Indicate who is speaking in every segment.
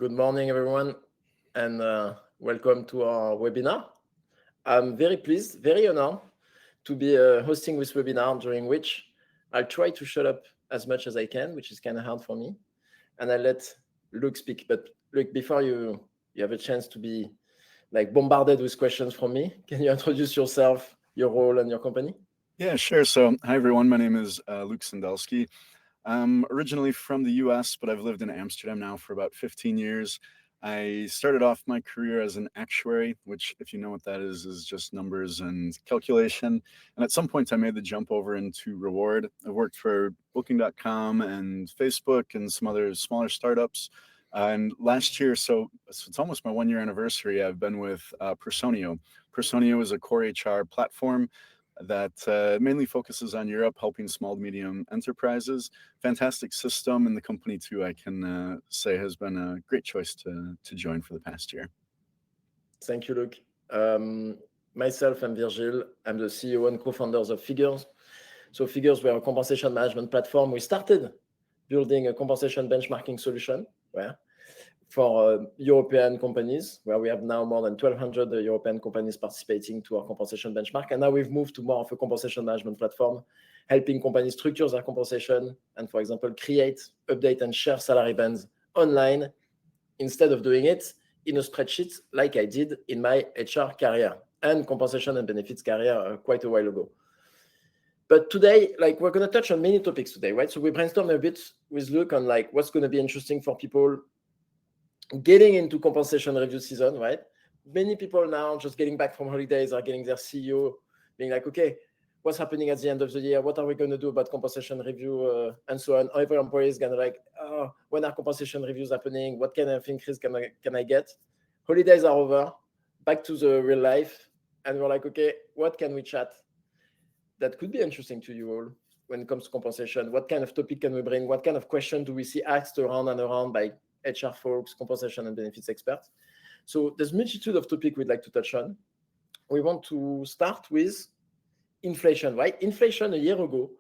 Speaker 1: Good morning, everyone, and welcome to our webinar. I'm very pleased, very honored to be hosting this webinar, during which I'll try to shut up as much as I can, which is kind of hard for me, and I'll let Luke speak. But Luke, before you have a chance to be like bombarded with questions from me, can you introduce yourself, your role, and your company?
Speaker 2: Yeah, sure. So, hi everyone. My name is Luke Sandelsky. I'm originally from the US, but I've lived in Amsterdam now for about 15 years. I started off my career as an actuary, which, if you know what that is just numbers and calculation. And at some point, I made the jump over into reward. I've worked for Booking.com and Facebook and some other smaller startups. And last year, so it's almost my 1 year anniversary, I've been with Personio. Personio is a core HR platform that mainly focuses on Europe, helping small to medium enterprises. Fantastic system, and the company too, I can say, has been a great choice to join for the past year.
Speaker 1: Thank you, Luke. Myself, I'm Virgile. I'm the CEO and co-founders of Figures. So Figures were a compensation management platform. We started building a compensation benchmarking solution for European companies, where we have now more than 1,200 European companies participating to our compensation benchmark. And now we've moved to more of a compensation management platform, helping companies structure their compensation and, for example, create, update, and share salary bands online instead of doing it in a spreadsheet like I did in my HR career and compensation and benefits career quite a while ago. But today, we're going to touch on many topics today, right? So we brainstormed a bit with Luke on what's going to be interesting for people getting into compensation review season, right? Many people now just getting back from holidays are getting their CEO being like, okay, what's happening at the end of the year? What are we going to do about compensation review and so on? Every employee is going to oh, when are compensation reviews happening? What kind of increase can I get? Holidays are over, back to the real life. And we're like, okay, what can we chat that could be interesting to you all when it comes to compensation? What kind of topic can we bring? What kind of question do we see asked around and around by HR folks, compensation and benefits experts? So there's a multitude of topics we'd like to touch on. We want to start with inflation, right? Inflation a year ago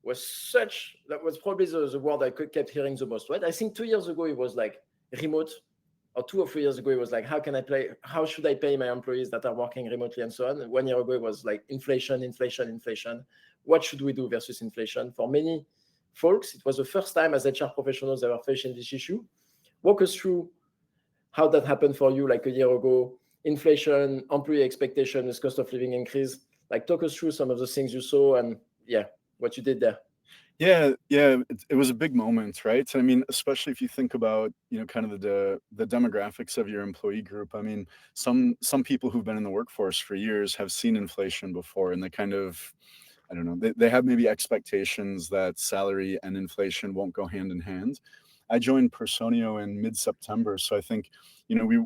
Speaker 1: that was probably the word I kept hearing the most, right? I think 2 years ago it was like remote, or 2 or 3 years ago it was like, how should I pay my employees that are working remotely and so on? And 1 year ago it was like inflation. What should we do versus inflation? For many folks, it was the first time as HR professionals they were facing this issue. Walk us through how that happened for you like a year ago. Inflation, employee expectations, cost of living increase. Talk us through some of the things you saw and what you did there.
Speaker 2: Yeah, it was a big moment, right? I mean, especially if you think about, kind of the demographics of your employee group. I mean, some people who've been in the workforce for years have seen inflation before, and they kind of, I don't know, they have maybe expectations that salary and inflation won't go hand in hand. I joined Personio in mid-September, so I think,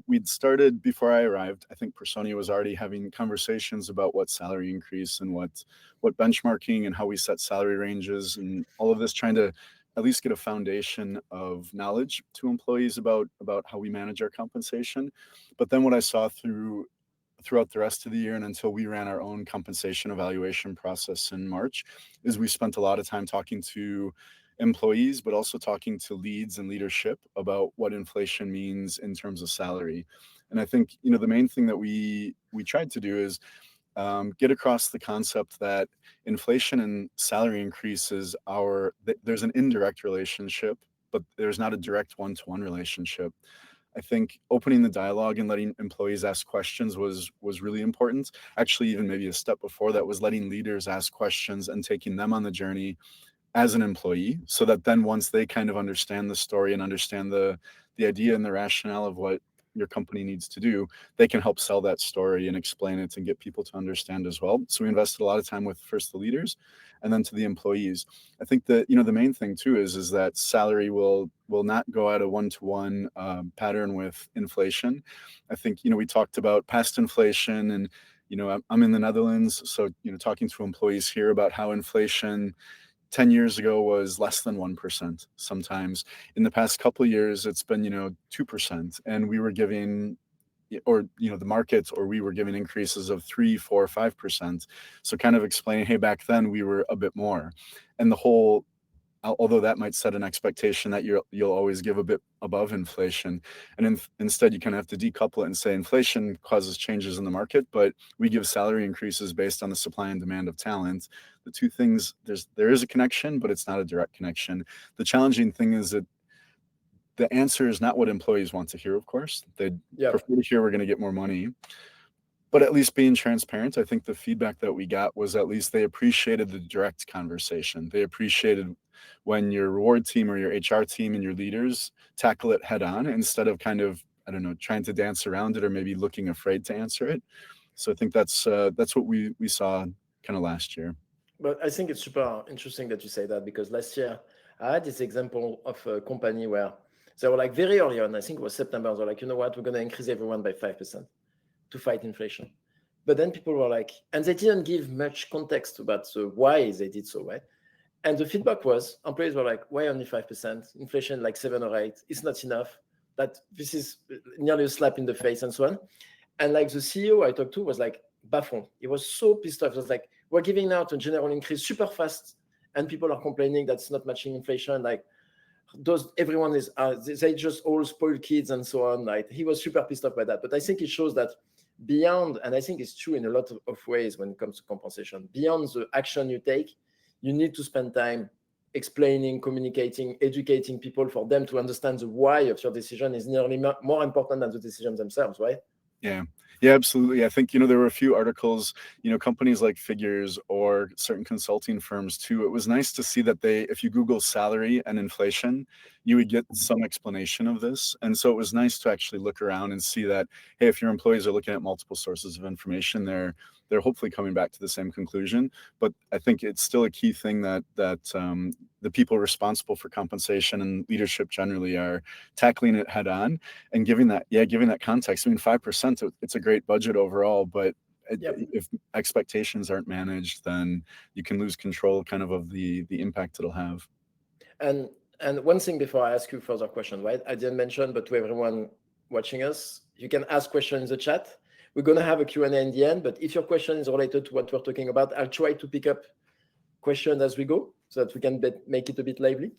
Speaker 2: we'd started before I arrived. I think Personio was already having conversations about what salary increase and what benchmarking and how we set salary ranges and all of this, trying to at least get a foundation of knowledge to employees about how we manage our compensation. But then what I saw throughout the rest of the year and until we ran our own compensation evaluation process in March is we spent a lot of time talking to employees, but also talking to leads and leadership about what inflation means in terms of salary. And I think, the main thing that we tried to do is get across the concept that inflation and salary increases there's an indirect relationship, but there's not a direct one-to-one relationship. I think opening the dialogue and letting employees ask questions was really important. Actually, even maybe a step before that was letting leaders ask questions and taking them on the journey as an employee, so that then once they kind of understand the story and understand the idea and the rationale of what your company needs to do, they can help sell that story and explain it and get people to understand as well. So we invested a lot of time with first the leaders and then to the employees. I think that, the main thing too is that salary will not go at a one-to-one pattern with inflation. I think, we talked about past inflation and, I'm in the Netherlands. So, talking to employees here about how inflation 10 years ago was less than 1%. Sometimes in the past couple of years, it's been, 2%. And we were giving, the markets, or we were giving increases of 3, 4, 5%. So kind of explaining, hey, back then we were a bit more. And the whole although that might set an expectation that you'll always give a bit above inflation. And instead, you kind of have to decouple it and say inflation causes changes in the market, but we give salary increases based on the supply and demand of talent. The two things, there is a connection, but it's not a direct connection. The challenging thing is that the answer is not what employees want to hear, of course. They'd
Speaker 1: Yeah.
Speaker 2: prefer to hear we're going to get more money. But at least being transparent, I think the feedback that we got was at least they appreciated the direct conversation. They appreciated when your reward team or your HR team and your leaders tackle it head on instead of kind of, I don't know, trying to dance around it or maybe looking afraid to answer it. So I think that's what we saw kind of last year.
Speaker 1: But I think it's super interesting that you say that, because last year I had this example of a company where they were like very early on, I think it was September, they're like, you know what, we're going to increase everyone by 5% to fight inflation. But then people were like, and they didn't give much context about why they did so, right? And the feedback was, employees were like, why only 5%? Inflation like 7 or 8, it's not enough. That this is nearly a slap in the face and so on. And like the CEO I talked to was like baffled. He was so pissed off. It was like, we're giving out a general increase super fast, and people are complaining that's not matching inflation. Like everyone is, they just all spoil kids and so on. Like he was super pissed off by that. But I think it shows that beyond, and I think it's true in a lot of ways when it comes to compensation, beyond the action you take, you need to spend time explaining, communicating, educating people for them to understand the why of your decision is nearly more important than the decisions themselves, right?
Speaker 2: Yeah. Yeah, absolutely. I think, there were a few articles, companies like Figures or certain consulting firms too. It was nice to see that if you Google salary and inflation, you would get some explanation of this. And so it was nice to actually look around and see that, hey, if your employees are looking at multiple sources of information, they're hopefully coming back to the same conclusion. But I think it's still a key thing that the people responsible for compensation and leadership generally are tackling it head on and giving that context. I mean, 5%, it's a great budget overall, but
Speaker 1: Yep.
Speaker 2: if expectations aren't managed, then you can lose control kind of the impact it'll have.
Speaker 1: And one thing before I ask you further question, right? I didn't mention, but to everyone watching us, you can ask questions in the chat. We're going to have a Q&A in the end, but if your question is related to what we're talking about, I'll try to pick up questions as we go so that we can make it a bit lively.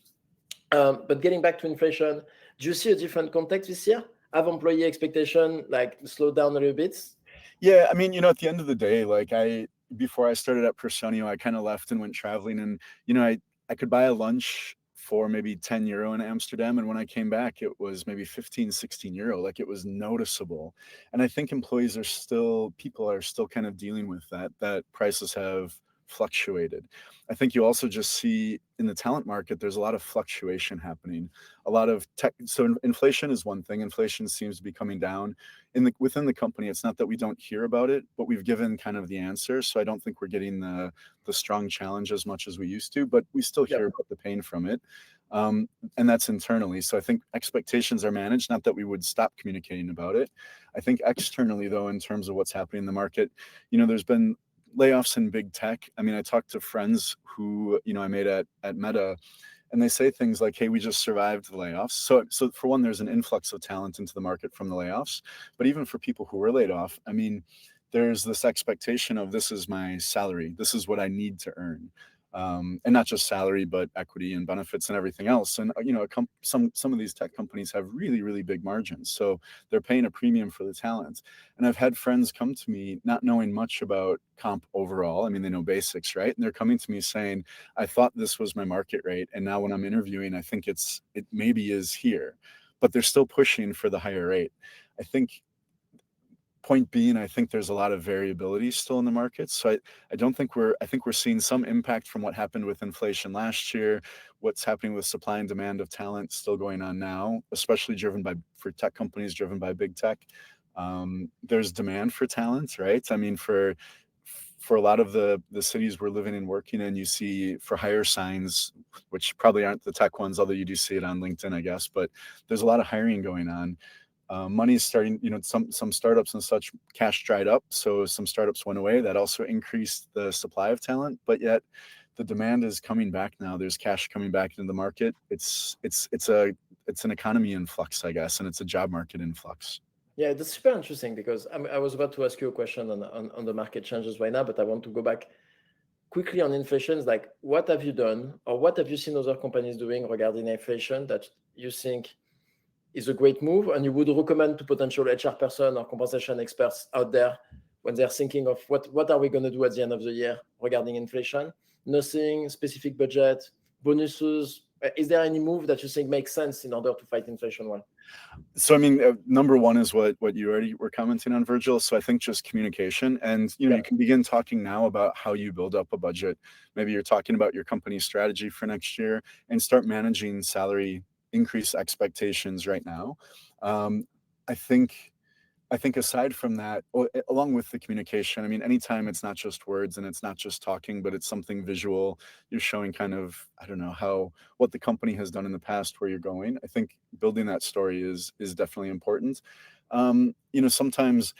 Speaker 1: But getting back to inflation, do you see a different context this year? Have employee expectation like slowed down a little bit?
Speaker 2: Yeah, I mean, at the end of the day, like before I started at Personio, I kind of left and went traveling, and I could buy a lunch for maybe 10 euro in Amsterdam, and when I came back it was maybe 15, 16 euro. Like, it was noticeable. And I think people are still kind of dealing with that prices have fluctuated. I think you also just see in the talent market there's a lot of fluctuation happening. A lot of so inflation is one thing. Inflation seems to be coming down within the company. It's not that we don't hear about it, but we've given kind of the answer. So I don't think we're getting the strong challenge as much as we used to, but we still hear about the pain from it. And that's internally. So I think expectations are managed, not that we would stop communicating about it. I think externally, though, in terms of what's happening in the market, there's been layoffs in big tech. I mean, I talked to friends who, I made at Meta, and they say things like, hey, we just survived the layoffs. So for one, there's an influx of talent into the market from the layoffs. But even for people who were laid off, I mean, there's this expectation of, this is my salary, this is what I need to earn. And not just salary, but equity and benefits and everything else. And some of these tech companies have really, really big margins, so they're paying a premium for the talent. And I've had friends come to me not knowing much about comp overall. I mean, they know basics, right? And they're coming to me saying, I thought this was my market rate, and now when I'm interviewing, I think it maybe is here, but they're still pushing for the higher rate. I think, point being, I think there's a lot of variability still in the market. So I think we're seeing some impact from what happened with inflation last year, what's happening with supply and demand of talent still going on now, especially for tech companies driven by big tech. There's demand for talent, right? I mean, for a lot of the cities we're living and working in, you see for hire signs, which probably aren't the tech ones, although you do see it on LinkedIn, I guess, but there's a lot of hiring going on. Money is starting, some startups and such, cash dried up. So some startups went away. That also increased the supply of talent, but yet the demand is coming back now. There's cash coming back into the market. It's an economy in flux, I guess, and it's a job market in flux.
Speaker 1: Yeah, that's super interesting, because I was about to ask you a question on the market changes right now, but I want to go back quickly on inflation is like, what have you done or what have you seen other companies doing regarding inflation that you think is a great move and you would recommend to potential HR person or compensation experts out there when they're thinking of what are we going to do at the end of the year regarding inflation? Nothing, specific budget, bonuses. Is there any move that you think makes sense in order to fight inflation well?
Speaker 2: So I mean, number one is what you already were commenting on, Virgil. So I think just communication, and you
Speaker 1: Yeah.
Speaker 2: can begin talking now about how you build up a budget. Maybe you're talking about your company's strategy for next year, and start managing salary increase expectations right now. Um, I think I think aside from that, along with the communication, I mean, anytime it's not just words and it's not just talking, but it's something visual, you're showing kind of, I don't know, how what the company has done in the past, where you're going. I think building that story is definitely important. Sometimes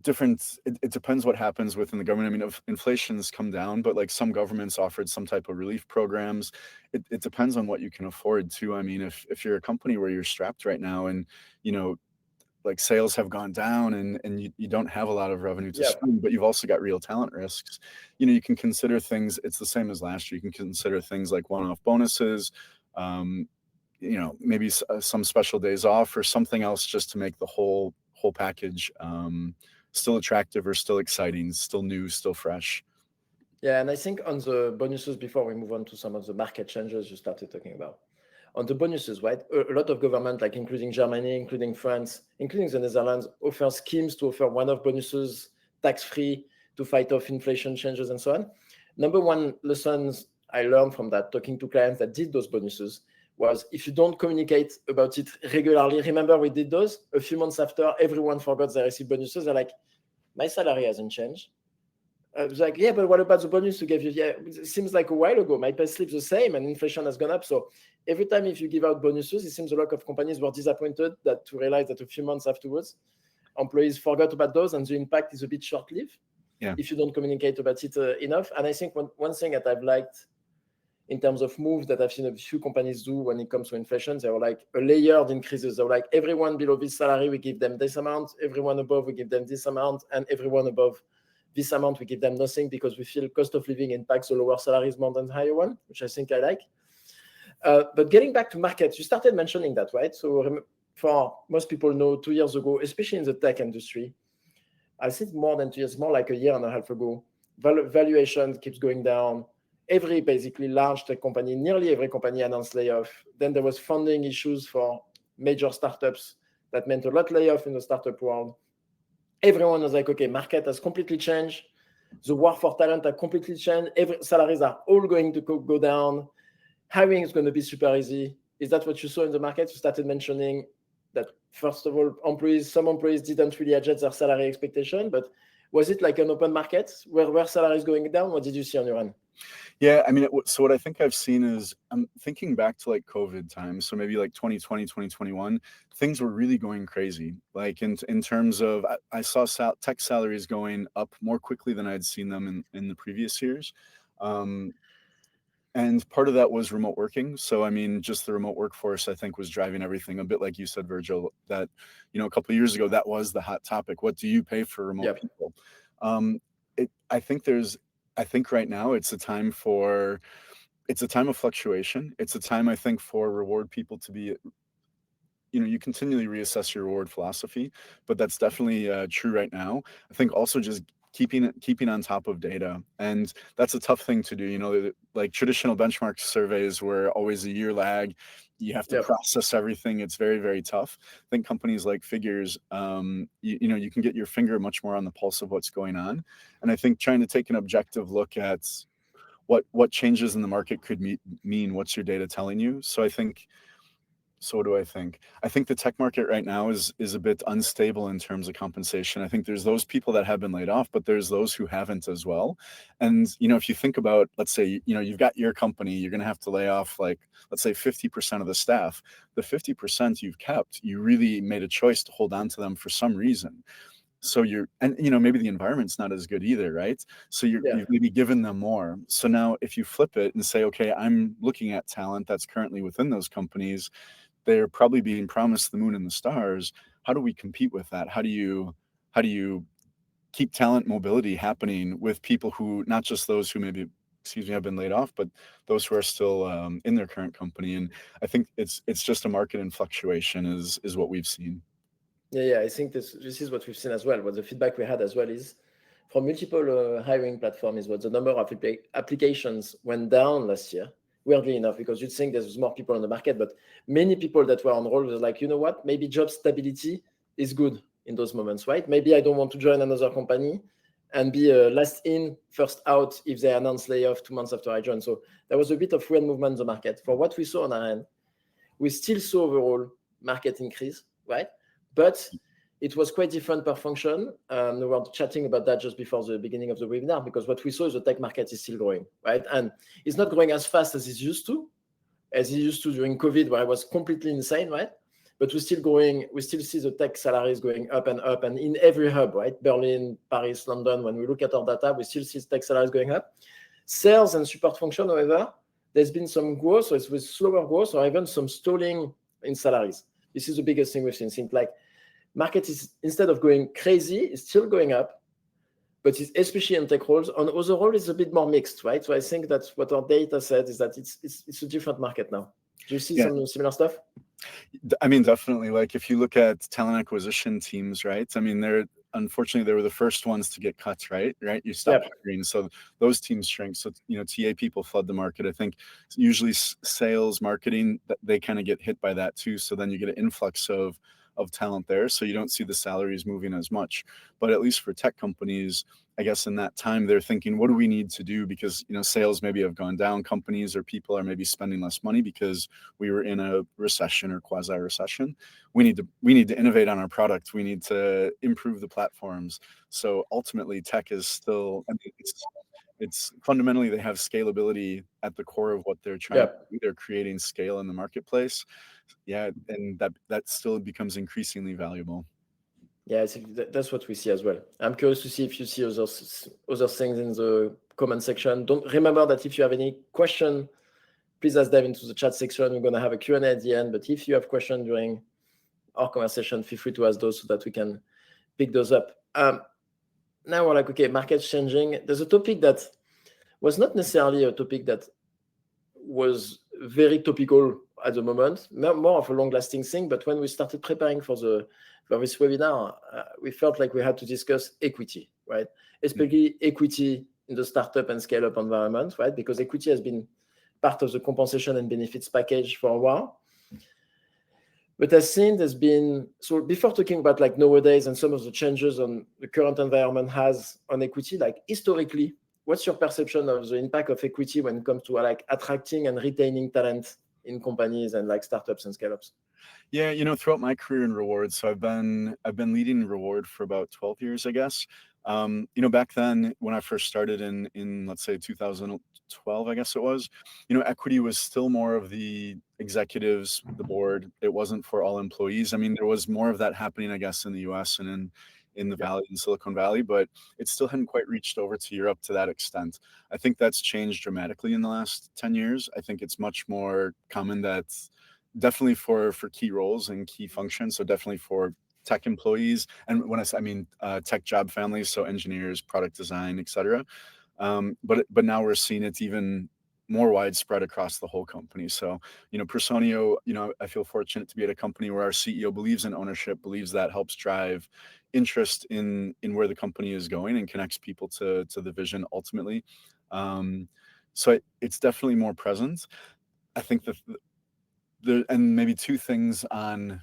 Speaker 2: it depends what happens within the government. I mean, if inflation's come down, but like some governments offered some type of relief programs. It depends on what you can afford too. I mean, if you're a company where you're strapped right now and you know like sales have gone down and you don't have a lot of revenue to
Speaker 1: Yeah.
Speaker 2: spend, but you've also got real talent risks. You can consider things, it's the same as last year. You can consider things like one-off bonuses, um, maybe some special days off or something else, just to make the whole package still attractive or still exciting, still new, still fresh.
Speaker 1: Yeah, and I think on the bonuses, before we move on to some of the market changes you started talking about, on the bonuses, right? A lot of government, like including Germany, including France, including the Netherlands, offer schemes to offer one-off bonuses, tax-free, to fight off inflation changes and so on. Number one lessons I learned from that, talking to clients that did those bonuses, was if you don't communicate about it regularly, remember we did those, a few months after, everyone forgot they received bonuses. They're like, my salary hasn't changed. I was like, yeah, but what about the bonus you gave you? Yeah, it seems like a while ago. My pay slip's the same and inflation has gone up. So every time if you give out bonuses, it seems a lot of companies were disappointed to realize that a few months afterwards, employees forgot about those and the impact is a bit short-lived if you don't communicate about it enough. And I think one thing that I've liked in terms of moves that I've seen a few companies do when it comes to inflation, they were like a layered increases. They were like, everyone below this salary, we give them this amount. Everyone above, we give them this amount. And everyone above this amount, we give them nothing because we feel cost of living impacts the lower salaries more than the higher one, which I think I like. But getting back to markets, you started mentioning that, right? So for most people know 2 years ago, especially in the tech industry, I think more than 2 years, more like a year and a half ago, valuation keeps going down. Every basically large tech company, nearly every company announced layoff. Then there was funding issues for major startups that meant a lot layoff in the startup world. Everyone was like, okay, market has completely changed. The war for talent has completely changed. Salaries are all going to go down. Hiring is going to be super easy. Is that what you saw in the market? You started mentioning that, first of all, some employees didn't really adjust their salary expectation, but was it like an open market where salaries going down? What did you see on your end?
Speaker 2: Yeah, I mean, so what I think I've seen is, I'm thinking back to like COVID times, so maybe like 2020, 2021, things were really going crazy. Like in terms of, I saw tech salaries going up more quickly than I'd seen them in the previous years. And part of that was remote working. So, I mean, just the remote workforce, I think, was driving everything. A bit like you said, Virgil, that, a couple of years ago, that was the hot topic. What do you pay for remote people? I think right now it's a time of fluctuation. It's a time, I think, for reward people to be, you continually reassess your reward philosophy, but that's definitely true right now. I think also just keeping on top of data, and that's a tough thing to do. Like traditional benchmark surveys were always a year lag. You have to process everything. It's very, very tough. I think companies like Figures, you can get your finger much more on the pulse of what's going on, and I think trying to take an objective look at what changes in the market could mean. What's your data telling you? So what do I think? I think the tech market right now is a bit unstable in terms of compensation. I think there's those people that have been laid off, but there's those who haven't as well. And if you think about, let's say, you've got your company, you're going to have to lay off, like, let's say 50% of the staff. The 50% you've kept, you really made a choice to hold on to them for some reason. So maybe the environment's not as good either, right? So you've maybe given them more. So now if you flip it and say, okay, I'm looking at talent that's currently within those companies, they're probably being promised the moon and the stars. How do we compete with that? How do you keep talent mobility happening with people who, not just those who maybe, excuse me, have been laid off, but those who are still in their current company. And I think it's just a market in fluctuation is what we've seen.
Speaker 1: Yeah, I think this is what we've seen as well. What the feedback we had as well is from multiple hiring platforms is what the number of applications went down last year. Weirdly enough, because you'd think there's more people on the market, but many people that were on roll was like, you know what, maybe job stability is good in those moments, right? Maybe I don't want to join another company and be last in, first out if they announce layoff 2 months after I joined. So there was a bit of weird movement in the market. For what we saw on our end, we still saw overall market increase, right? But it was quite different per function. We were chatting about that just before the beginning of the webinar, because what we saw is the tech market is still growing, right? And it's not growing as fast as it used to during COVID, where it was completely insane, right? But we're still growing. We still see the tech salaries going up, and in every hub, right? Berlin, Paris, London. When we look at our data, we still see tech salaries going up. Sales and support function, however, there's been some growth, so it's with slower growth or even some stalling in salaries. This is the biggest thing we've seen. Seems like market is, instead of going crazy, is still going up, but it's especially in tech roles. On other roles, it's a bit more mixed, right? So I think that's what our data said, is that it's a different market now. Do you see some similar stuff?
Speaker 2: I mean, definitely. Like if you look at talent acquisition teams, right? I mean, unfortunately they were the first ones to get cut, right? You stop hiring, so those teams shrink. So TA people flood the market. I think usually sales, marketing, they kind of get hit by that too. So then you get an influx of talent there, so you don't see the salaries moving as much. But at least for tech companies, I guess in that time they're thinking, what do we need to do? Because sales maybe have gone down, companies or people are maybe spending less money because we were in a recession or quasi recession. We need to innovate on our product. We need to improve the platforms. So ultimately tech is still, I mean, it's fundamentally they have scalability at the core of what they're trying to do. They're creating scale in the marketplace. And that still becomes increasingly valuable.
Speaker 1: Yeah, I think that's what we see as well. I'm curious to see if you see other things in the comment section. Don't remember that if you have any question, please ask them into the chat section. We're going to have a Q&A at the end, but if you have questions during our conversation, feel free to ask those so that we can pick those up. Now we're like, okay, market's changing. There's a topic that was not necessarily a topic that was very topical at the moment, more of a long-lasting thing. But when we started preparing for this webinar, we felt like we had to discuss equity, right? Especially equity in the startup and scale-up environment, right? Because equity has been part of the compensation and benefits package for a while. But I've seen there's been, so before talking about like nowadays and some of the changes on the current environment has on equity, like historically, what's your perception of the impact of equity when it comes to like attracting and retaining talent in companies and like startups and scale-ups?
Speaker 2: Yeah, throughout my career in reward, so I've been leading reward for about 12 years, I guess. Back then when I first started in let's say 2012, I guess it was, equity was still more of the executives, the board. It wasn't for all employees. I mean, there was more of that happening, I guess, in the US and in the Valley, in Silicon Valley, but it still hadn't quite reached over to Europe to that extent. I think that's changed dramatically in the last 10 years. I think it's much more common that definitely for key roles and key functions. So definitely for tech employees. And when I mean tech job families, so engineers, product design, et cetera. But now we're seeing it even more widespread across the whole company. So, Personio, I feel fortunate to be at a company where our CEO believes in ownership, believes that helps drive interest in where the company is going and connects people to the vision ultimately. So it's definitely more present. I think and maybe two things on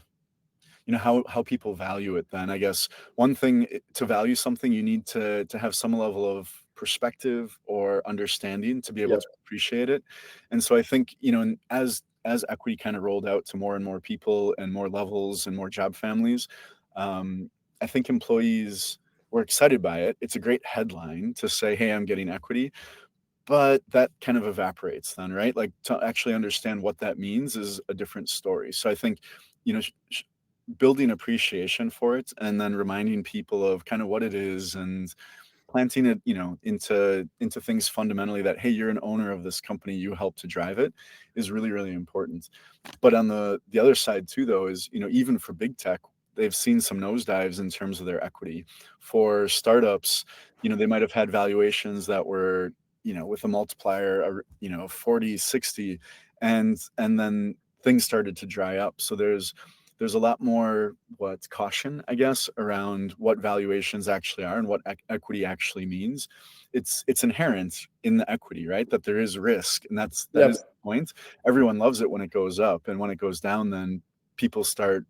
Speaker 2: how people value it. Then I guess one thing, to value something, you need to have some level of perspective or understanding to be able to appreciate it. And so I think as equity kind of rolled out to more and more people and more levels and more job families, I think employees were excited by it. It's a great headline to say, hey, I'm getting equity. But that kind of evaporates then, right? Like to actually understand what that means is a different story. So I think, building appreciation for it and then reminding people of kind of what it is and planting it, into things fundamentally that, hey, you're an owner of this company, you help to drive it, is really, really important. But on the other side too, though, is, even for big tech, they've seen some nosedives in terms of their equity. For startups, they might have had valuations that were, with a multiplier, 40, 60, and then things started to dry up. So there's a lot more caution, I guess, around what valuations actually are and what equity actually means. It's inherent in the equity, right? That there is risk, and that is
Speaker 1: Yep.
Speaker 2: the point. Everyone loves it when it goes up, and when it goes down, then people start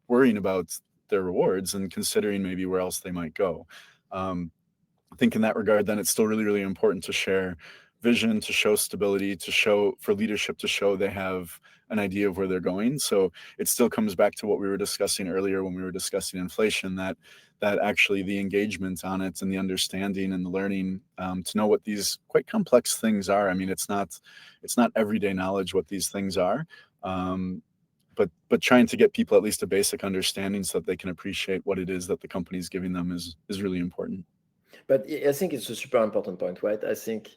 Speaker 2: worrying about their rewards and considering maybe where else they might go. I think in that regard, then it's still really, really important to share vision, to show stability, for leadership to show they have an idea of where they're going. So it still comes back to what we were discussing earlier when we were discussing inflation, that actually the engagement on it and the understanding and the learning, to know what these quite complex things are. I mean, it's not everyday knowledge what these things are. But trying to get people at least a basic understanding so that they can appreciate what it is that the company is giving them is really important.
Speaker 1: But I think it's a super important point, right? I think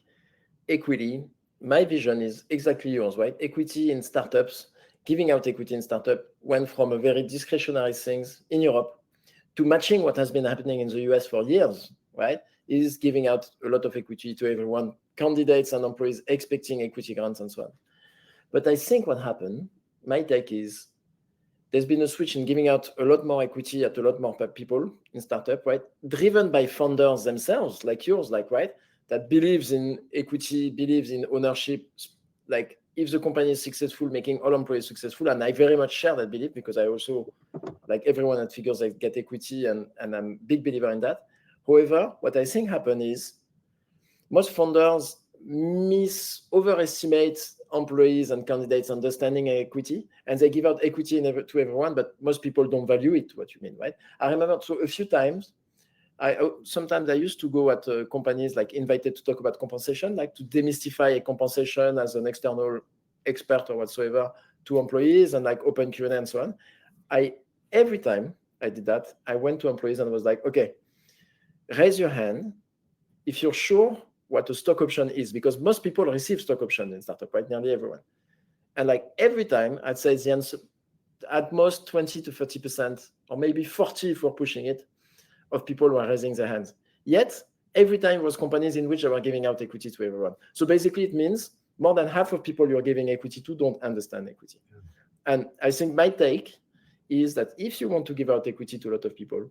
Speaker 1: equity, my vision is exactly yours, right? Equity in startups, giving out equity in startup went from a very discretionary things in Europe to matching what has been happening in the US for years, right? Is giving out a lot of equity to everyone, candidates and employees expecting equity grants and so on. But I think what happened, my take is there's been a switch in giving out a lot more equity at a lot more people in startup, right? Driven by founders themselves, like yours, right? That believes in equity, believes in ownership. Like if the company is successful, making all employees successful, and I very much share that belief because I also, like everyone at Figures, I get equity and I'm a big believer in that. However, what I think happened is most founders overestimate employees and candidates understanding equity, and they give out equity to everyone, but most people don't value it. What you mean, right? I remember a few times. Sometimes I used to go at companies like invited to talk about compensation, like to demystify a compensation as an external expert or whatsoever to employees and like open Q&A and so on. Every time I did that, I went to employees and was like, okay, raise your hand if you're sure what a stock option is, because most people receive stock option in startup, right? Nearly everyone. And like every time I'd say the answer, at most 20 to 30%, or maybe 40 if we're pushing it, of people were raising their hands. Yet, every time it was companies in which they were giving out equity to everyone. So basically it means more than half of people you're giving equity to don't understand equity. And I think my take is that if you want to give out equity to a lot of people,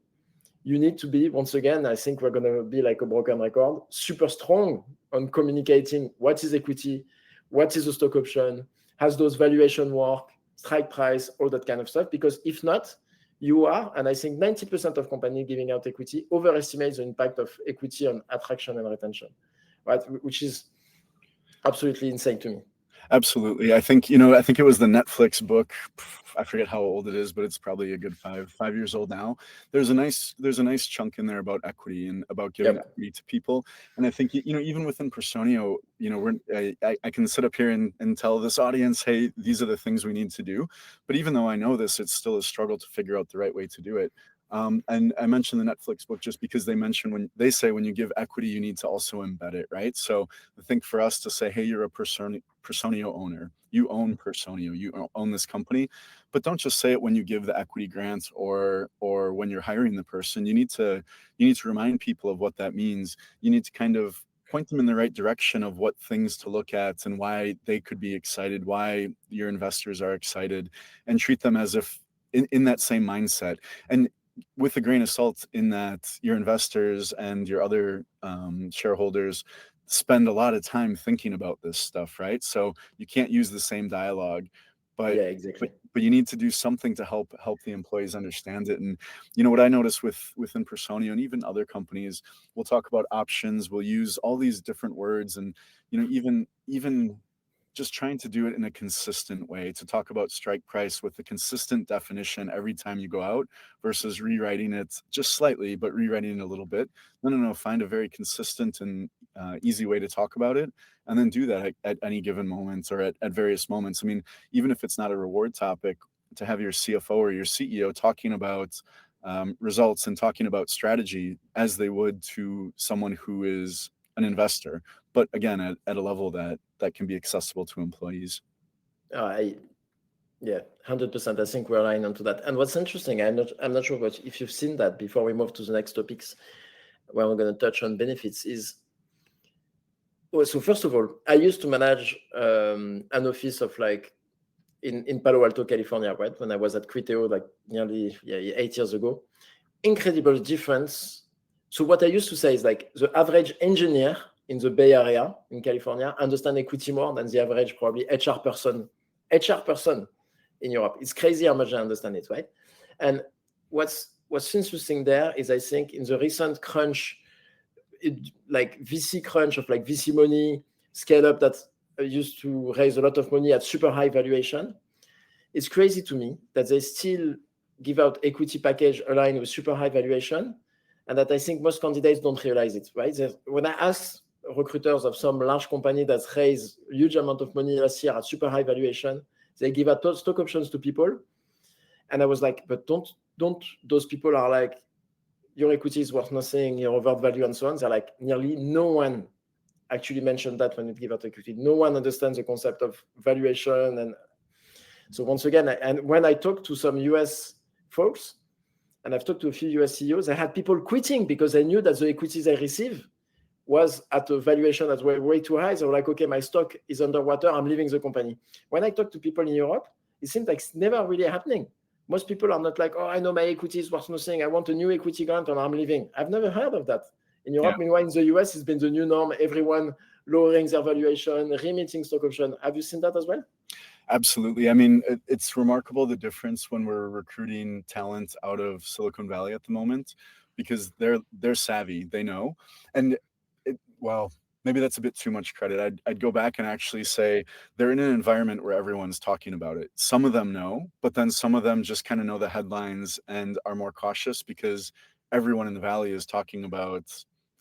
Speaker 1: you need to be, once again, I think we're going to be like a broken record, super strong on communicating what is equity, what is a stock option, has those valuation work, strike price, all that kind of stuff. Because if not, you are, and I think 90% of companies giving out equity overestimate the impact of equity on attraction and retention, right? Which is absolutely insane to me.
Speaker 2: Absolutely. I think it was the Netflix book. I forget how old it is, but it's probably a good 5 years old now. There's a nice chunk in there about equity and about giving equity to people. And I think, even within Personio, I can sit up here and tell this audience, hey, these are the things we need to do. But even though I know this, it's still a struggle to figure out the right way to do it. And I mentioned the Netflix book just because they mention when you give equity, you need to also embed it, right? So I think for us to say, hey, you're a Personio owner, you own Personio, you own this company, but don't just say it when you give the equity grant or when you're hiring the person. You need to remind people of what that means. You need to kind of point them in the right direction of what things to look at and why they could be excited, why your investors are excited, and treat them as if in that same mindset. And with a grain of salt in that your investors and your other shareholders spend a lot of time thinking about this stuff, right? So you can't use the same dialogue, but
Speaker 1: Yeah, exactly.
Speaker 2: but you need to do something to help the employees understand it. And what I notice within Personio and even other companies, we'll talk about options, we'll use all these different words, and even just trying to do it in a consistent way, to talk about strike price with a consistent definition every time you go out versus rewriting it just slightly, but rewriting it a little bit. No, find a very consistent and easy way to talk about it, and then do that at any given moment or at various moments. I mean, even if it's not a reward topic, to have your CFO or your CEO talking about results and talking about strategy as they would to someone who is an investor, but again, at a level that can be accessible to employees.
Speaker 1: I Yeah, 100%. I think we're aligned onto that. And what's interesting, I'm not sure if you've seen that before we move to the next topics where we're going to touch on benefits is, well, so first of all, I used to manage an office of like in Palo Alto, California, right? When I was at Criteo, like nearly 8 years ago. Incredible difference. So what I used to say is like the average engineer in the Bay Area in California understand equity more than the average probably HR person in Europe. It's crazy how much I understand it, right? And what's interesting there is I think in the recent crunch, like VC crunch of like VC money, scale up that used to raise a lot of money at super high valuation, it's crazy to me that they still give out equity package aligned with super high valuation, and that I think most candidates don't realize it, right? When I ask recruiters of some large company that raised a huge amount of money last year at super high valuation, they give out stock options to people. And I was like, but don't those people are like, your equity is worth nothing, your overt value and so on. They're like, nearly no one actually mentioned that when you give out equity. No one understands the concept of valuation. And so once again, and when I talk to some US folks, and I've talked to a few US CEOs, I had people quitting because they knew that the equities they receive was at a valuation that's way too high. They were like, okay, my stock is underwater, I'm leaving the company. When I talk to people in Europe, it seems like it's never really happening. Most people are not like, oh, I know my equity is worth nothing, I want a new equity grant and I'm leaving. I've never heard of that. In Europe, meanwhile, in the US, it's been the new norm, everyone lowering their valuation, remitting stock option. Have you seen that as well?
Speaker 2: Absolutely. I mean, it's remarkable the difference when we're recruiting talent out of Silicon Valley at the moment, because they're savvy, they know. And well, maybe that's a bit too much credit. I'd go back and actually say they're in an environment where everyone's talking about it. Some of them know, but then some of them just kind of know the headlines and are more cautious because everyone in the Valley is talking about,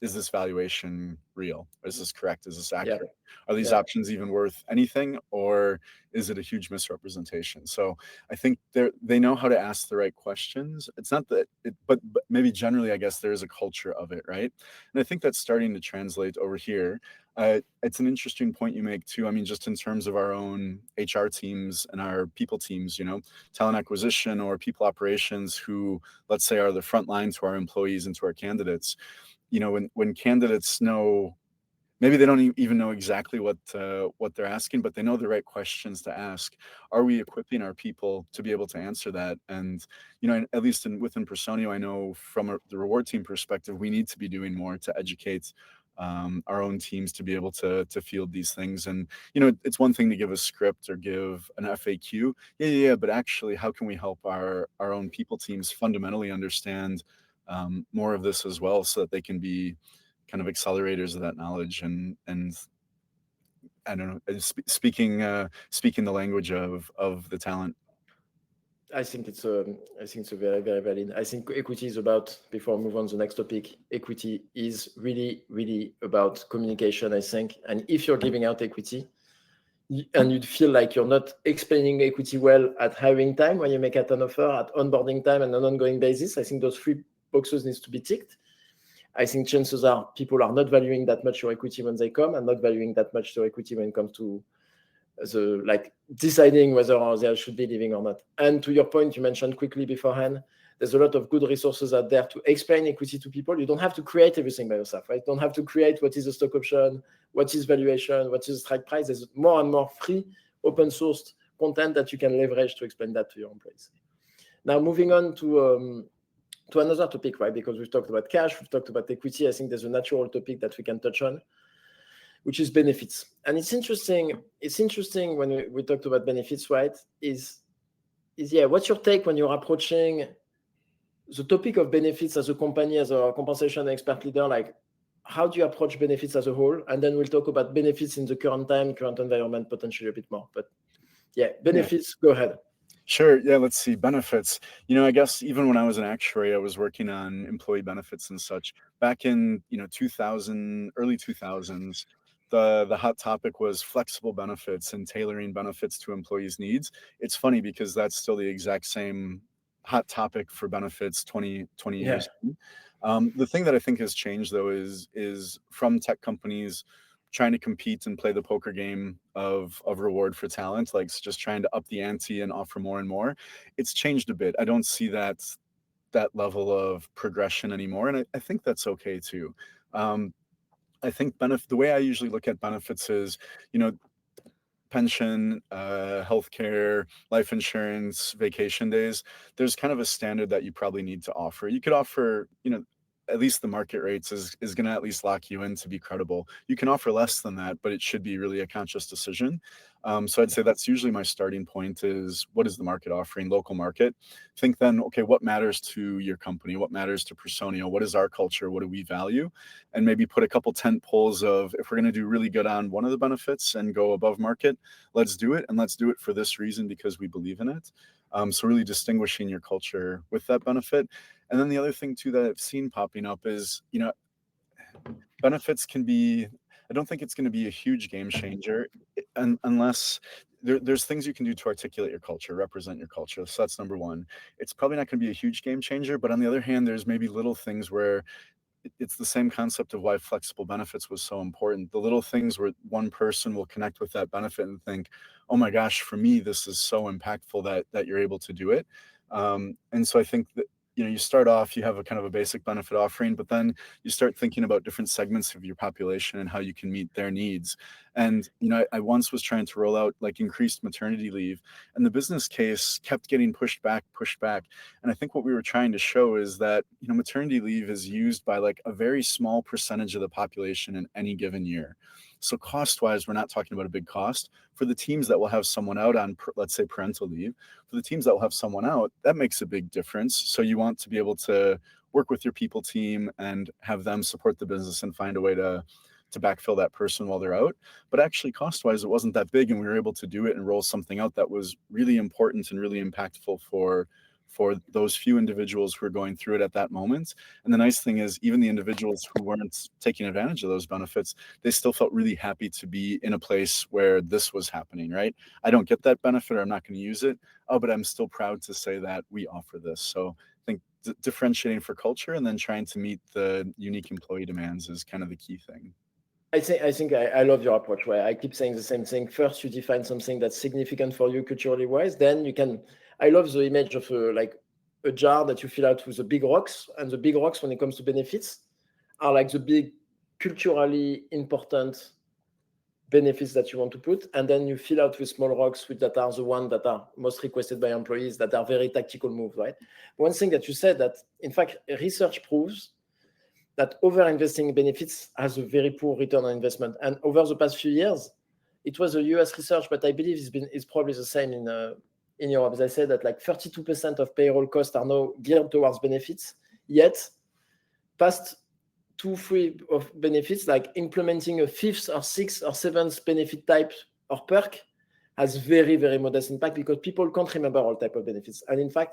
Speaker 2: is this valuation real? Is this correct? Is this accurate? Are these options even worth anything, or is it a huge misrepresentation? So I think they know how to ask the right questions. It's not that but maybe generally, I guess there is a culture of it, right? And I think that's starting to translate over here. It's an interesting point you make too. I mean, just in terms of our own HR teams and our people teams, talent acquisition or people operations, who, let's say, are the front line to our employees and to our candidates. When candidates know, maybe they don't even know exactly what they're asking, but they know the right questions to ask. Are we equipping our people to be able to answer that? And at least within Personio, I know from the reward team perspective, we need to be doing more to educate our own teams to be able to field these things. And it's one thing to give a script or give an FAQ, but actually, how can we help our own people teams fundamentally understand more of this as well, so that they can be kind of accelerators of that knowledge and I don't know, speaking the language of the talent.
Speaker 1: I think it's a very, very valid. I think equity is about, before I move on to the next topic, equity is really, really about communication, I think. And if you're giving out equity and you feel like you're not explaining equity well at hiring time, when you make an offer, at onboarding time and on an ongoing basis, I think those 3 boxes needs to be ticked. I think chances are people are not valuing that much your equity when they come and not valuing that much your equity when it comes to the like deciding whether they should be leaving or not. And to your point, you mentioned quickly beforehand, there's a lot of good resources out there to explain equity to people. You don't have to create everything by yourself, right? You don't have to create what is a stock option, what is valuation, what is strike price. There's more and more free, open sourced content that you can leverage to explain that to your employees. Now, moving on to another topic, right? Because we've talked about cash, we've talked about equity. I think there's a natural topic that we can touch on, which is benefits. And it's interesting when we talked about benefits, right? Is what's your take when you're approaching the topic of benefits as a company, as a compensation expert leader? Like, how do you approach benefits as a whole? And then we'll talk about benefits in the current environment, potentially a bit more. But benefits, go ahead.
Speaker 2: Sure. Yeah, let's see. Benefits. I guess even when I was an actuary, I was working on employee benefits and such. Back in, 2000, early 2000s, the hot topic was flexible benefits and tailoring benefits to employees' needs. It's funny because that's still the exact same hot topic for benefits 20 years. The thing that I think has changed, though, is from tech companies trying to compete and play the poker game of reward for talent, like just trying to up the ante and offer more and more. It's changed a bit. I don't see that level of progression anymore, and I think that's okay too. Um, I think the way I usually look at benefits is, you know, pension, healthcare, life insurance, vacation days, there's kind of a standard that you probably need to offer. You could offer, you know, at least the market rates is going to at least lock you in to be credible. You can offer less than that, but it should be really a conscious decision. So I'd say that's usually my starting point is what is the market offering, local market. Think then, okay, what matters to your company? What matters to Personio? What is our culture? What do we value? And maybe put a couple tent poles of if we're going to do really good on one of the benefits and go above market, let's do it. And let's do it for this reason because we believe in it. So really distinguishing your culture with that benefit. And then the other thing too that I've seen popping up is, you know, benefits can be, I don't think it's going to be a huge game changer unless there's things you can do to articulate your culture, represent your culture. So that's number one. It's probably not going to be a huge game changer, but on the other hand, there's maybe little things where it's the same concept of why flexible benefits was so important. The little things where one person will connect with that benefit and think, "Oh my gosh, for me, this is so impactful that you're able to do it." And so I think that, you know, you start off, you have a kind of a basic benefit offering, but then you start thinking about different segments of your population and how you can meet their needs. And, you know, I once was trying to roll out like increased maternity leave, and the business case kept getting pushed back, pushed back. And I think what we were trying to show is that, you know, maternity leave is used by like a very small percentage of the population in any given year. So cost wise, we're not talking about a big cost. For the teams that will have someone out on, let's say, parental leave, for the teams that will have someone out, that makes a big difference. So you want to be able to work with your people team and have them support the business and find a way to backfill that person while they're out. But actually, cost wise, it wasn't that big, and we were able to do it and roll something out that was really important and really impactful for those few individuals who are going through it at that moment. And the nice thing is, even the individuals who weren't taking advantage of those benefits, they still felt really happy to be in a place where this was happening, right? I don't get that benefit, or I'm not going to use it. Oh, but I'm still proud to say that we offer this. So I think differentiating for culture and then trying to meet the unique employee demands is kind of the key thing.
Speaker 1: I think I love your approach where I keep saying the same thing. First, you define something that's significant for you culturally wise. Then you can. I love the image of like a jar that you fill out with the big rocks, and the big rocks, when it comes to benefits, are like the big culturally important benefits that you want to put, and then you fill out with small rocks with that are the ones that are most requested by employees, that are very tactical moves, right? One thing that you said that, in fact, research proves that over-investing in benefits has a very poor return on investment. And over the past few years, it was a US research, but I believe it's probably the same in Europe. They said that like 32% of payroll costs are now geared towards benefits, yet past 2-3 of benefits, like implementing a 5th or 6th or 7th benefit type or perk, has very, very modest impact because people can't remember all type of benefits. And in fact,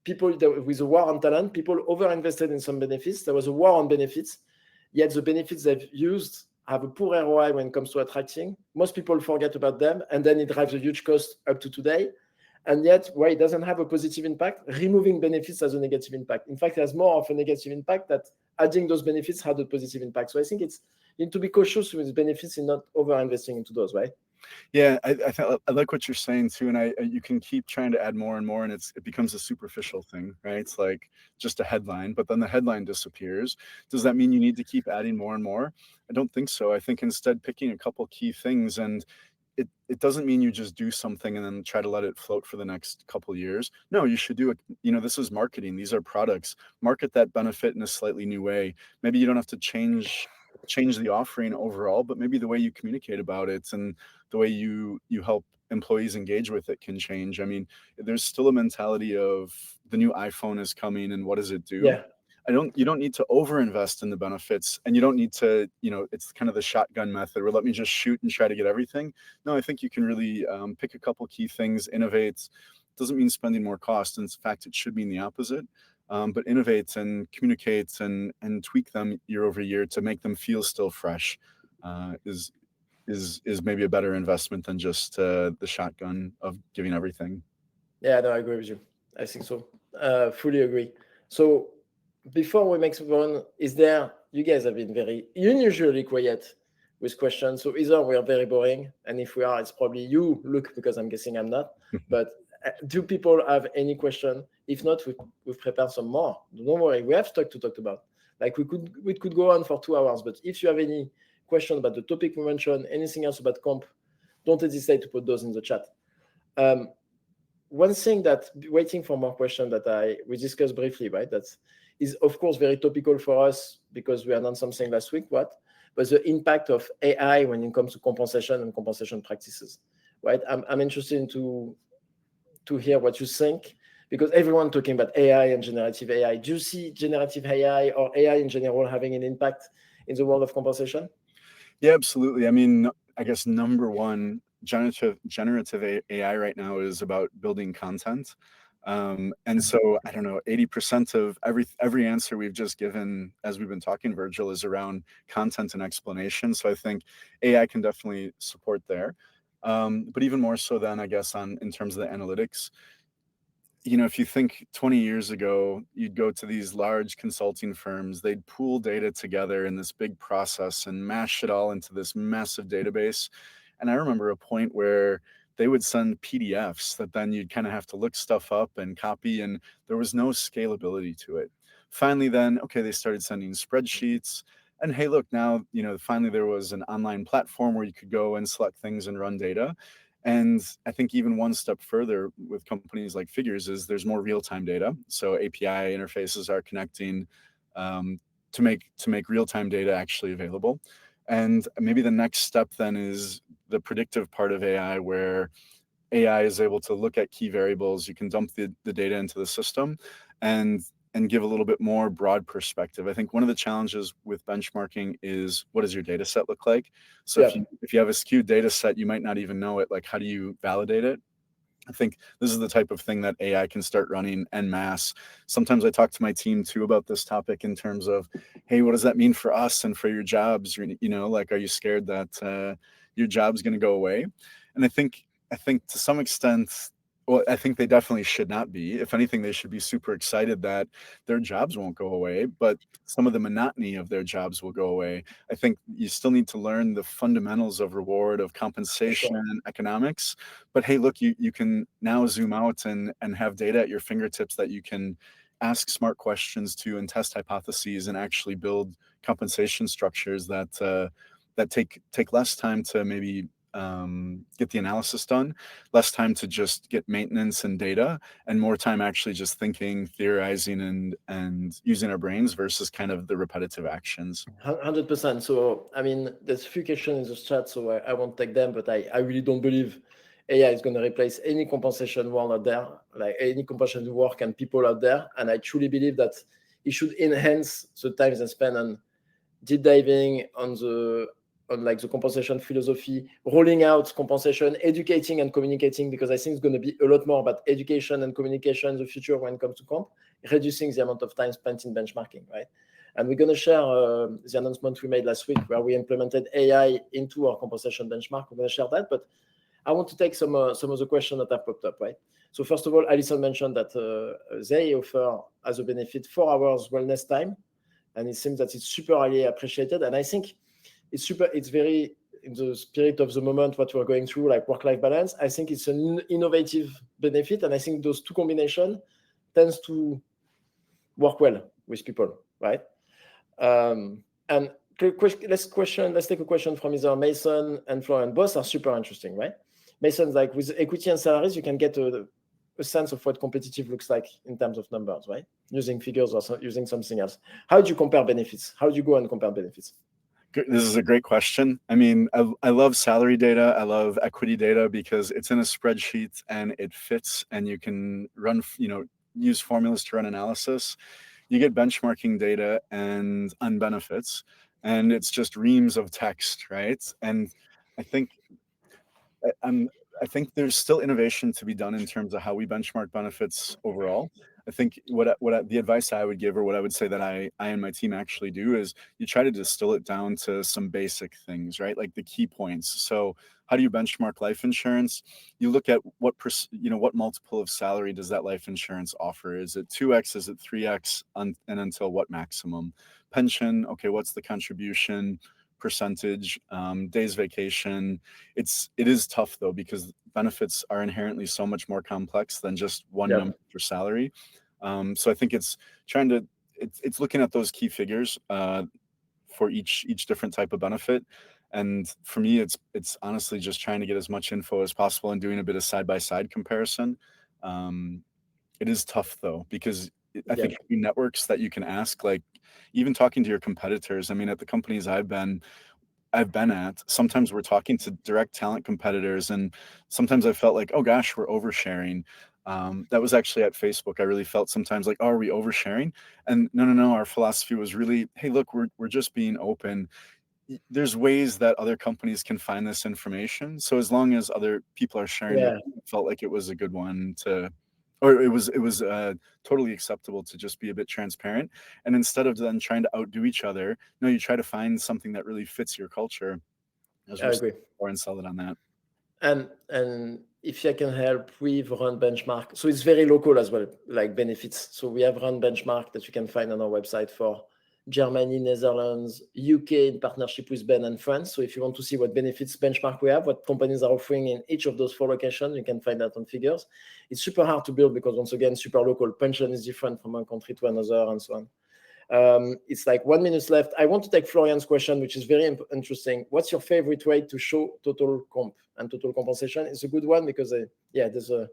Speaker 1: people with a war on talent, people over-invested in some benefits. There was a war on benefits, yet the benefits they've used have a poor ROI when it comes to attracting. Most people forget about them, and then it drives a huge cost up to today. And yet, why it doesn't have a positive impact, removing benefits has a negative impact. In fact, it has more of a negative impact that adding those benefits had a positive impact. So I think you need to be cautious with benefits and not over-investing into those, right?
Speaker 2: Yeah, I like what you're saying too, and you can keep trying to add more and more, and it becomes a superficial thing, right? It's like just a headline, but then the headline disappears. Does that mean you need to keep adding more and more? I don't think so. I think instead picking a couple key things, and it doesn't mean you just do something and then try to let it float for the next couple of years. No, you should do it. You know, this is marketing. These are products. Market that benefit in a slightly new way. Maybe you don't have to change the offering overall, but maybe the way you communicate about it and the way you help employees engage with it can change. I mean, there's still a mentality of the new iPhone is coming and what does it do?
Speaker 1: Yeah.
Speaker 2: You don't need to overinvest in the benefits, and you don't need to, you know, it's kind of the shotgun method where let me just shoot and try to get everything. No, I think you can really pick a couple key things, innovate. Doesn't mean spending more cost. In fact, it should mean the opposite. But innovate and communicate and tweak them year over year to make them feel still fresh is maybe a better investment than just the shotgun of giving everything.
Speaker 1: Yeah, no, I agree with you. I think so. Fully agree. So before we make move on, you guys have been very unusually quiet. with questions. So either we are very boring, and if we are, it's probably you, Luke, because I'm guessing I'm not. But do people have any question? If not, we've prepared some more. Don't worry, we have stuff to talk about. Like we could go on for 2 hours, but if you have any question about the topic we mentioned, anything else about comp, don't hesitate to put those in the chat. One thing that, waiting for more questions, that we discussed briefly, right? That is of course very topical for us because we announced something last week. But the impact of AI when it comes to compensation and compensation practices, right? I'm interested to hear what you think, because everyone talking about AI and generative AI. Do you see generative AI or AI in general having an impact in the world of compensation?
Speaker 2: Yeah, absolutely. I mean, I guess number one, generative AI right now is about building content. And so I don't know, 80% of every answer we've just given as we've been talking, Virgil, is around content and explanation. So I think AI can definitely support there. But even more so than I guess in terms of the analytics, if you think 20 years ago, you'd go to these large consulting firms, they'd pool data together in this big process and mash it all into this massive database. And I remember a point where they would send PDFs that then you'd kind of have to look stuff up and copy, and there was no scalability to it. Finally, then, okay, they started sending spreadsheets. And hey, look, now, finally there was an online platform where you could go and select things and run data. And I think even one step further with companies like Figures is there's more real-time data. So API interfaces are connecting to make real-time data actually available. And maybe the next step then is the predictive part of AI, where AI is able to look at key variables. You can dump the data into the system and give a little bit more broad perspective. I think one of the challenges with benchmarking is, what does your data set look like? So if you have a skewed data set, you might not even know it. Like, how do you validate it? I think this is the type of thing that AI can start running en masse. Sometimes I talk to my team too about this topic in terms of, hey, what does that mean for us and for your jobs? Like, are you scared that your job's going to go away? And I think to some extent, well, I think they definitely should not be. If anything, they should be super excited that their jobs won't go away, but some of the monotony of their jobs will go away. I think you still need to learn the fundamentals of reward, of compensation, and economics. But hey, look, you can now zoom out and have data at your fingertips that you can ask smart questions to and test hypotheses and actually build compensation structures that take less time to maybe get the analysis done, less time to just get maintenance and data, and more time actually just thinking, theorizing, and using our brains versus kind of the repetitive actions.
Speaker 1: 100%. So, I mean, there's a few questions in the chat, so I won't take them, but I really don't believe AI is going to replace any compensation world out there, like any compensation work and people out there. And I truly believe that it should enhance the time they spend on deep diving on the compensation philosophy, rolling out compensation, educating and communicating, because I think it's going to be a lot more about education and communication in the future when it comes to comp, reducing the amount of time spent in benchmarking, right? And we're going to share the announcement we made last week where we implemented AI into our compensation benchmark. We're going to share that, but I want to take some of the questions that have popped up, right? So first of all, Alison mentioned that they offer as a benefit 4 hours wellness time, and it seems that it's super highly appreciated. And I think it's very in the spirit of the moment, what we're going through, like work-life balance. I think it's an innovative benefit, and I think those two combinations tends to work well with people, right? And let's take a question from either Mason and Florian. Both are super interesting, right? Mason's like, with equity and salaries, you can get a sense of what competitive looks like in terms of numbers, right? Using figures or using something else. How do you compare benefits? How do you go and compare benefits?
Speaker 2: This is a great question. I mean, I love salary data. I love equity data because it's in a spreadsheet and it fits, and you can use formulas to run analysis. You get benchmarking data and on benefits, and it's just reams of text, right? And I think there's still innovation to be done in terms of how we benchmark benefits overall. I think the advice I would give, or what I would say that I and my team actually do, is you try to distill it down to some basic things, right? Like the key points. So how do you benchmark life insurance? You look at what multiple of salary does that life insurance offer? Is it 2x? Is it 3x? And until what maximum? Pension, okay, what's the contribution? percentage, days vacation. It is tough though, because benefits are inherently so much more complex than just one
Speaker 1: Yeah.
Speaker 2: number for salary. So I think it's looking at those key figures for each different type of benefit. And for me, it's honestly just trying to get as much info as possible and doing a bit of side by side comparison. It is tough though, because I
Speaker 1: Yeah.
Speaker 2: think having networks that you can ask, like even talking to your competitors. I mean, at the companies I've been at, sometimes we're talking to direct talent competitors, and sometimes I felt like, oh gosh, we're oversharing. That was actually at Facebook. I really felt sometimes like, oh, are we oversharing? And no. Our philosophy was really, hey, look, we're just being open. There's ways that other companies can find this information. So as long as other people are sharing it,
Speaker 1: Yeah.
Speaker 2: I felt like it was a good one to, or it was totally acceptable to just be a bit transparent. And instead of then trying to outdo each other, no, you try to find something that really fits your culture, as
Speaker 1: I
Speaker 2: we're
Speaker 1: agree.
Speaker 2: saying before, and sell it on that.
Speaker 1: And if I can help with run benchmark, so it's very local as well, like benefits. So we have run benchmark that you can find on our website for Germany, Netherlands, UK in partnership with Ben and France. So if you want to see what benefits benchmark we have, what companies are offering in each of those 4 locations, you can find that on Figures. It's super hard to build because once again, super local. Pension is different from one country to another and so on. It's like 1 minute left. I want to take Florian's question, which is very interesting. What's your favorite way to show total comp and total compensation? It's a good one because, there's a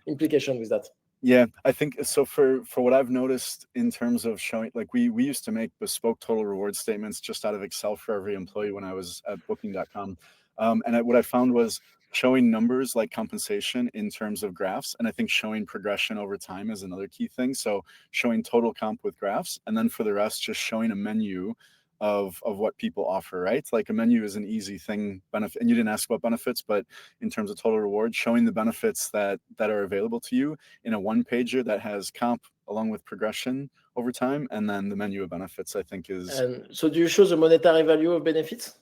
Speaker 1: implication with that.
Speaker 2: Yeah, I think so. For what I've noticed in terms of showing, like we used to make bespoke total reward statements just out of Excel for every employee when I was at Booking.com. What I found was showing numbers like compensation in terms of graphs, and I think showing progression over time is another key thing. So showing total comp with graphs, and then for the rest, just showing a menu of what people offer, right? Like a menu is an easy thing. Benefit, and you didn't ask about benefits, but in terms of total reward, showing the benefits that are available to you in a one pager that has comp along with progression over time, and then the menu of benefits, I think is.
Speaker 1: And so do you show the monetary value of benefits?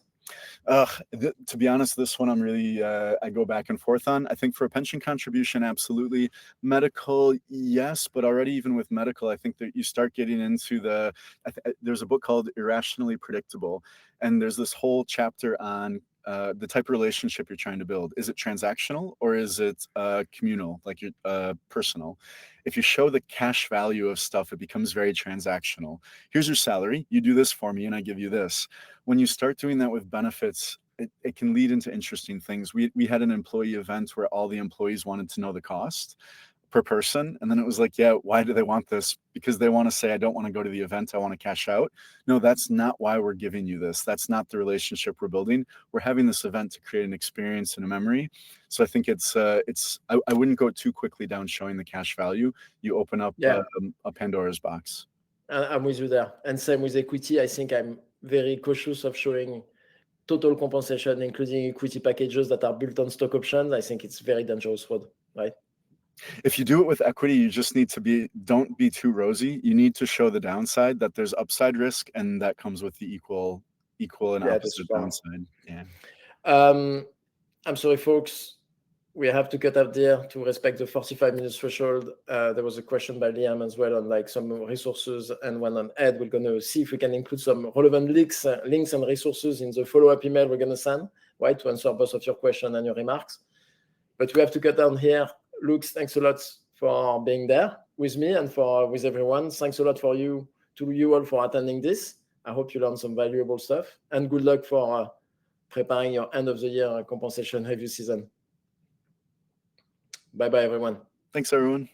Speaker 2: To be honest, this one I'm really I go back and forth on. I think for a pension contribution, absolutely. Medical, yes, but already even with medical, I think that you start getting into there's a book called Irrationally Predictable, and there's this whole chapter on the type of relationship you're trying to build. Is it transactional or is it communal, like your personal? If you show the cash value of stuff, it becomes very transactional. Here's your salary, you do this for me and I give you this. When you start doing that with benefits, it can lead into interesting things. We had an employee event where all the employees wanted to know the cost per person. And then it was like, yeah, why do they want this? Because they want to say, I don't want to go to the event, I want to cash out. No, that's not why we're giving you this. That's not the relationship we're building. We're having this event to create an experience and a memory. So I think I wouldn't go too quickly down showing the cash value. You open up a Pandora's box.
Speaker 1: I'm with you there. And same with equity. I think I'm very cautious of showing total compensation, including equity packages that are built on stock options. I think it's very dangerous road, right?
Speaker 2: If you do it with equity, you just need to don't be too rosy. You need to show the downside, that there's upside risk, and that comes with the equal and opposite downside. Yeah.
Speaker 1: I'm sorry, folks. We have to cut out there to respect the 45 minutes threshold. There was a question by Liam as well on like some resources, and one on Ed. We're going to see if we can include some relevant links and resources in the follow-up email we're going to send, right, to answer both of your questions and your remarks. But we have to cut down here. Luke, thanks a lot for being there with me and with everyone. Thanks a lot to you all for attending this. I hope you learned some valuable stuff, and good luck for preparing your end of the year compensation review season. Bye-bye, everyone.
Speaker 2: Thanks, everyone.